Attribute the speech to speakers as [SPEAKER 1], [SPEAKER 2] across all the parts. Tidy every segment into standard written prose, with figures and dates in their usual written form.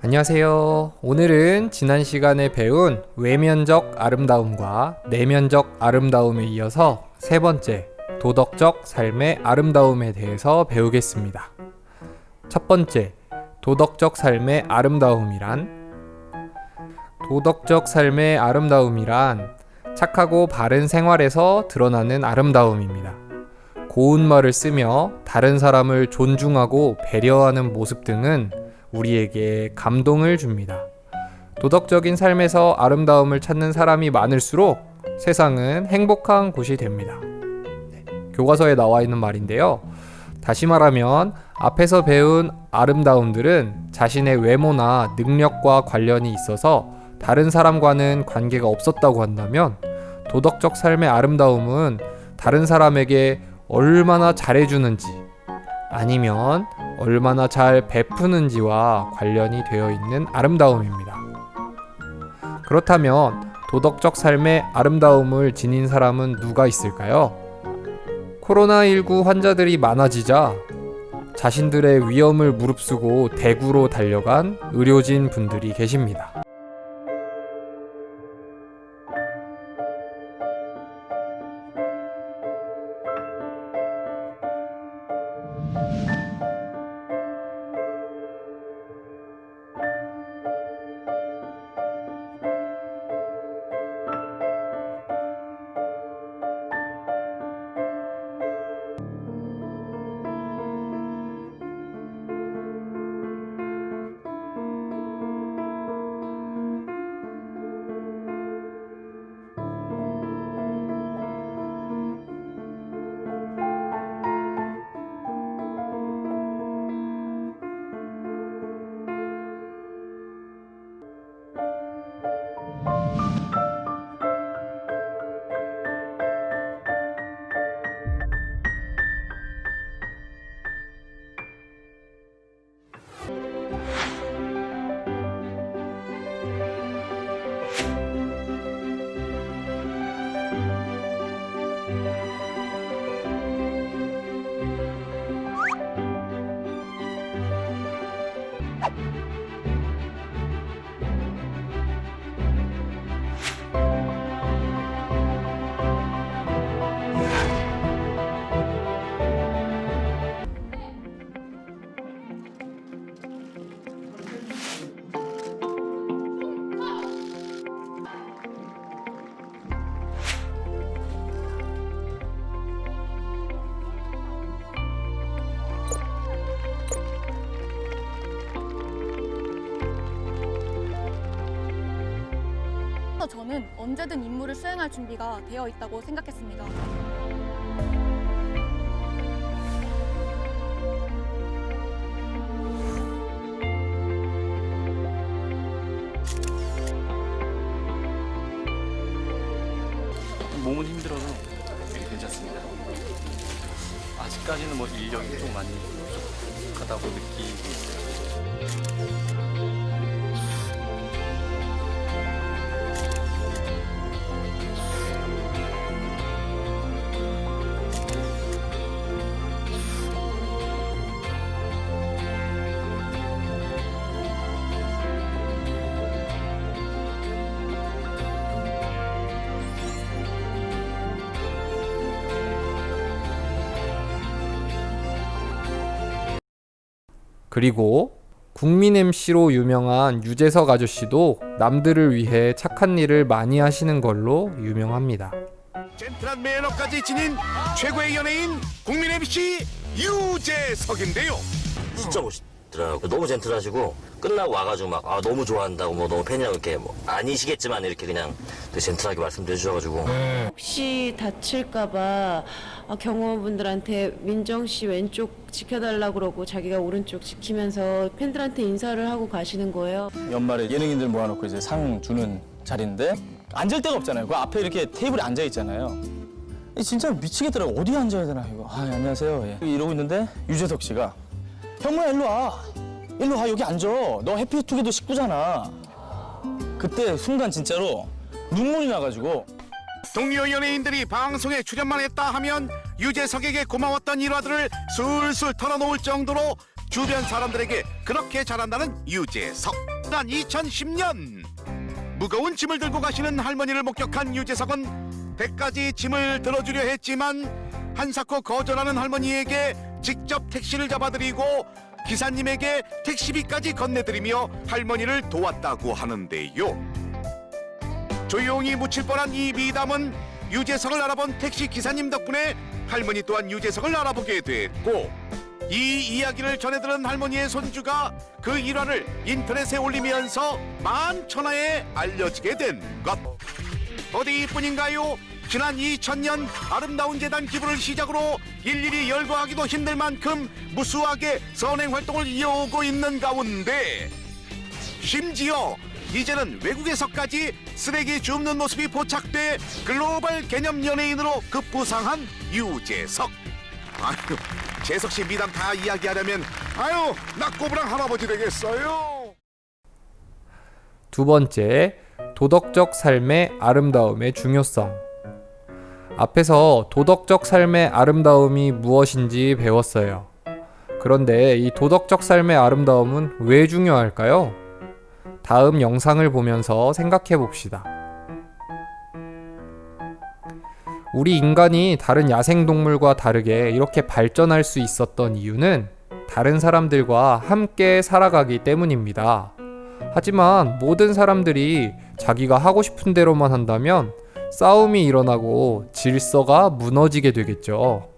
[SPEAKER 1] 안녕하세요. 오늘은 지난 시간에 배운 외면적 아름다움과 내면적 아름다움에 이어서 세 번째, 도덕적 삶의 아름다움에 대해서 배우겠습니다. 첫 번째, 도덕적 삶의 아름다움이란 착하고 바른 생활에서 드러나는 아름다움입니다. 고운 말을 쓰며 다른 사람을 존중하고 배려하는 모습 등은 우리에게 감동을 줍니다. 도덕적인 삶에서 아름다움을 찾는 사람이 많을수록 세상은 행복한 곳이 됩니다. 교과서에 나와 있는 말인데요. 다시 말하면 앞에서 배운 아름다움들은 자신의 외모나 능력과 관련이 있어서 다른 사람과는 관계가 없었다고 한다면, 도덕적 삶의 아름다움은 다른 사람에게 얼마나 잘해주는지 아니면 얼마나 잘 베푸는지와 관련이 되어 있는 아름다움입니다. 그렇다면 도덕적 삶의 아름다움을 지닌 사람은 누가 있을까요? 코로나19 환자들이 많아지자 자신들의 위험을 무릅쓰고 대구로 달려간 의료진 분들이 계십니다.
[SPEAKER 2] 저는 언제든 임무를 수행할 준비가 되어 있다고 생각했습니다.
[SPEAKER 3] 몸은 힘들어도 괜찮습니다. 아직까지는 인력이 좀 많이 부족하다고 느끼고 있어요.
[SPEAKER 1] 그리고 국민 MC로 유명한 유재석 아저씨도 남들을 위해 착한 일을 많이 하시는 걸로 유명합니다.
[SPEAKER 4] 젠틀한 매너까지 지닌 최고의 연예인 국민 MC 유재석인데요.
[SPEAKER 5] 진짜 멋있더라고요. 너무 젠틀하시고 끝나고 와가지고 막 너무 좋아한다고 너무 팬이라고 이렇게 아니시겠지만 이렇게 그냥 되게 젠틀하게 말씀해 주셔가지고
[SPEAKER 6] 혹시 다칠까봐 경호원분들한테 민정 씨 왼쪽 지켜달라고 그러고 자기가 오른쪽 지키면서 팬들한테 인사를 하고 가시는 거예요.
[SPEAKER 7] 연말에 예능인들 모아놓고 이제 상 주는 자리인데 앉을 데가 없잖아요. 그 앞에 이렇게 테이블에 앉아 있잖아요. 진짜 미치겠더라고. 어디 앉아야 되나 이거. 안녕하세요. 이러고 있는데 유재석 씨가 형무야 일로 와. 일로 와 여기 앉아. 너 해피투게더 식구잖아. 그때 순간 진짜로 눈물이 나가지고
[SPEAKER 4] 동료 연예인들이 방송에 출연만 했다 하면 유재석에게 고마웠던 일화들을 술술 털어놓을 정도로 주변 사람들에게 그렇게 잘한다는 유재석. 지난 2010년 무거운 짐을 들고 가시는 할머니를 목격한 유재석은 100가지 짐을 들어주려 했지만 한사코 거절하는 할머니에게 직접 택시를 잡아드리고 기사님에게 택시비까지 건네드리며 할머니를 도왔다고 하는데요. 조용히 묻힐 뻔한 이 미담은 유재석을 알아본 택시 기사님 덕분에 할머니 또한 유재석을 알아보게 됐고, 이 이야기를 전해들은 할머니의 손주가 그 일화를 인터넷에 올리면서 만천하에 알려지게 된 것. 어디 이뿐인가요? 지난 2000년 아름다운 재단 기부를 시작으로 일일이 열거하기도 힘들 만큼 무수하게 선행 활동을 이어오고 있는 가운데, 심지어 이제는 외국에서까지 쓰레기 줍는 모습이 포착돼 글로벌 개념 연예인으로 급부상한 유재석. 아유, 재석 씨 미담 다 이야기하려면 아유, 나 꼬부랑 할아버지 되겠어요.
[SPEAKER 1] 두 번째, 도덕적 삶의 아름다움의 중요성. 앞에서 도덕적 삶의 아름다움이 무엇인지 배웠어요. 그런데 이 도덕적 삶의 아름다움은 왜 중요할까요? 다음 영상을 보면서 생각해 봅시다. 우리 인간이 다른 야생동물과 다르게 이렇게 발전할 수 있었던 이유는 다른 사람들과 함께 살아가기 때문입니다. 하지만 모든 사람들이 자기가 하고 싶은 대로만 한다면 싸움이 일어나고 질서가 무너지게 되겠죠.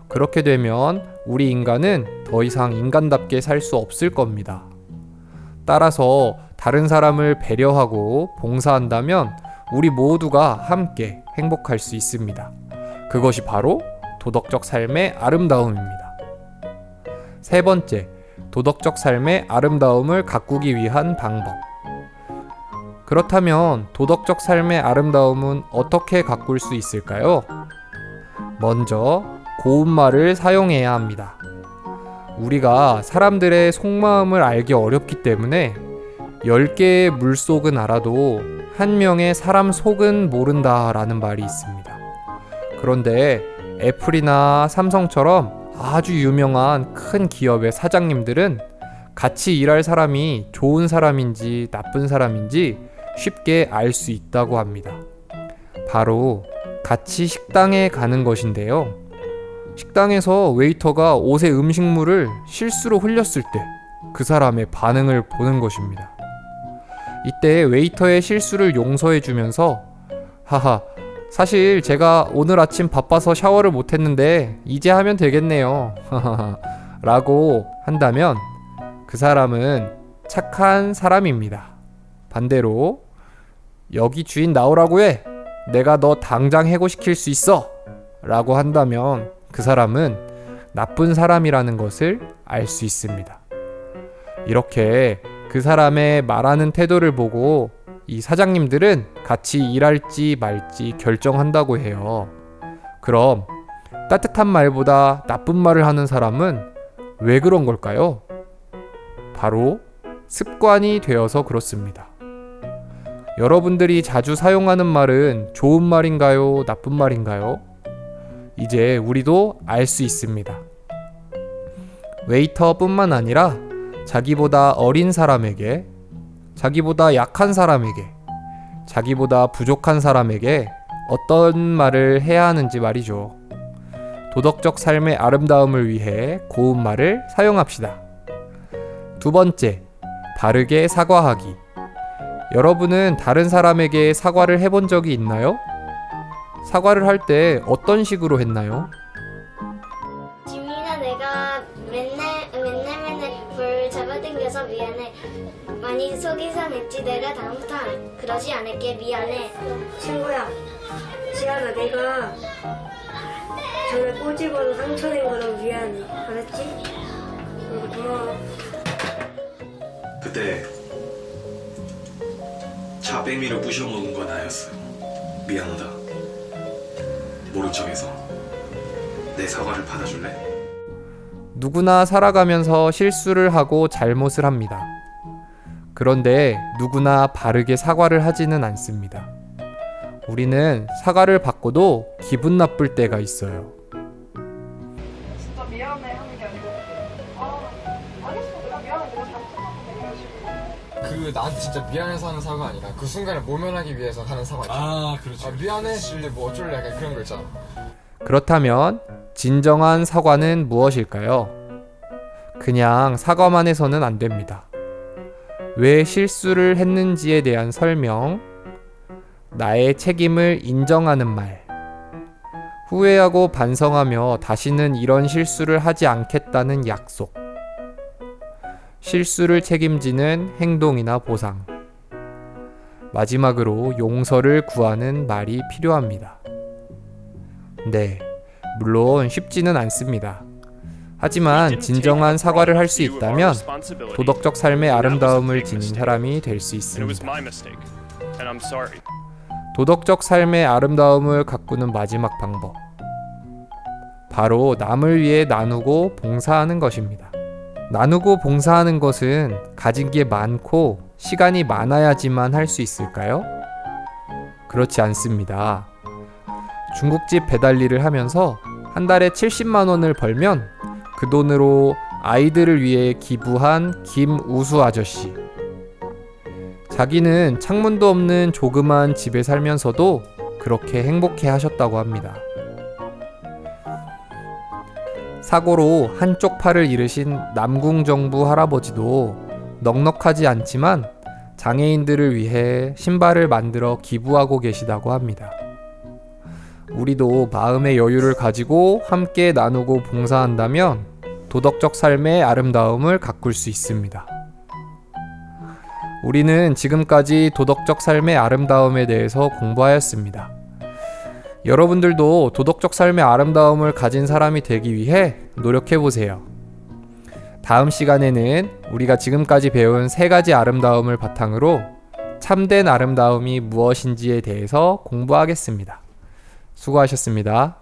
[SPEAKER 1] 그렇게 되면 우리 인간은 더 이상 인간답게 살 수 없을 겁니다. 따라서 다른 사람을 배려하고 봉사한다면 우리 모두가 함께 행복할 수 있습니다. 그것이 바로 도덕적 삶의 아름다움입니다. 세 번째, 도덕적 삶의 아름다움을 가꾸기 위한 방법. 그렇다면 도덕적 삶의 아름다움은 어떻게 가꿀 수 있을까요? 먼저 고운말을 사용해야 합니다. 우리가 사람들의 속마음을 알기 어렵기 때문에 10개의 물속은 알아도 한 명의 사람 속은 모른다라는 말이 있습니다. 그런데 애플이나 삼성처럼 아주 유명한 큰 기업의 사장님들은 같이 일할 사람이 좋은 사람인지 나쁜 사람인지 쉽게 알 수 있다고 합니다. 바로 같이 식당에 가는 것인데요. 식당에서 웨이터가 옷에 음식물을 실수로 흘렸을 때 그 사람의 반응을 보는 것입니다. 이때 웨이터의 실수를 용서해 주면서 하하, 사실 제가 오늘 아침 바빠서 샤워를 못했는데 이제 하면 되겠네요 라고 한다면 그 사람은 착한 사람입니다. 반대로 여기 주인 나오라고 해, 내가 너 당장 해고시킬 수 있어 라고 한다면 그 사람은 나쁜 사람이라는 것을 알 수 있습니다. 이렇게 그 사람의 말하는 태도를 보고 이 사장님들은 같이 일할지 말지 결정한다고 해요. 그럼 따뜻한 말보다 나쁜 말을 하는 사람은 왜 그런 걸까요? 바로 습관이 되어서 그렇습니다. 여러분들이 자주 사용하는 말은 좋은 말인가요? 나쁜 말인가요? 이제 우리도 알 수 있습니다. 웨이터뿐만 아니라 자기보다 어린 사람에게, 자기보다 약한 사람에게, 자기보다 부족한 사람에게 어떤 말을 해야 하는지 말이죠. 도덕적 삶의 아름다움을 위해 고운 말을 사용합시다. 두 번째, 바르게 사과하기. 여러분은 다른 사람에게 사과를 해본 적이 있나요? 사과를 할 때 어떤 식으로 했나요?
[SPEAKER 8] 지민아, 내가 맨날 불 잡아당겨서 미안해. 많이 속이 상했지. 내가 다음부터 그러지 않을게. 미안해.
[SPEAKER 9] 친구야, 지아나, 내가 전에 꼬집어서 상처낸 거로 미안해. 알았지? 고마워.
[SPEAKER 10] 그때 자백미를 부셔먹은 건 나였어. 미안하다. 모른 척해서. 내 사과를 받아줄래?
[SPEAKER 1] 누구나 살아가면서 실수를 하고 잘못을 합니다. 그런데 누구나 바르게 사과를 하지는 않습니다. 우리는 사과를 받고도 기분 나쁠 때가 있어요.
[SPEAKER 2] 진짜 미안해 하는 게 아니고 알겠어, 내가 미안해, 내가 잘못했는데 이런 식으로.
[SPEAKER 11] 그 나한테 진짜 미안해서 하는 사과가 아니라 그 순간을 모면하기 위해서 하는 사과 있잖아. 아, 그렇죠. 미안해, 근데 뭐 어쩔래, 약간 그런 거 있잖아.
[SPEAKER 1] 그렇다면 진정한 사과는 무엇일까요? 그냥 사과만 해서는 안 됩니다. 왜 실수를 했는지에 대한 설명, 나의 책임을 인정하는 말, 후회하고 반성하며 다시는 이런 실수를 하지 않겠다는 약속, 실수를 책임지는 행동이나 보상, 마지막으로 용서를 구하는 말이 필요합니다. 네, 물론 쉽지는 않습니다. 하지만 진정한 사과를 할 수 있다면 도덕적 삶의 아름다움을 지닌 사람이 될 수 있습니다. 도덕적 삶의 아름다움을 가꾸는 마지막 방법, 바로 남을 위해 나누고 봉사하는 것입니다. 나누고 봉사하는 것은 가진 게 많고 시간이 많아야지만 할 수 있을까요? 그렇지 않습니다. 중국집 배달 일을 하면서 한 달에 70만 원을 벌면 그 돈으로 아이들을 위해 기부한 김우수 아저씨. 자기는 창문도 없는 조그만 집에 살면서도 그렇게 행복해 하셨다고 합니다. 사고로 한쪽 팔을 잃으신 남궁정부 할아버지도 넉넉하지 않지만 장애인들을 위해 신발을 만들어 기부하고 계시다고 합니다. 우리도 마음의 여유를 가지고 함께 나누고 봉사한다면 도덕적 삶의 아름다움을 가꿀 수 있습니다. 우리는 지금까지 도덕적 삶의 아름다움에 대해서 공부하였습니다. 여러분들도 도덕적 삶의 아름다움을 가진 사람이 되기 위해 노력해보세요. 다음 시간에는 우리가 지금까지 배운 3가지 아름다움을 바탕으로 참된 아름다움이 무엇인지에 대해서 공부하겠습니다. 수고하셨습니다.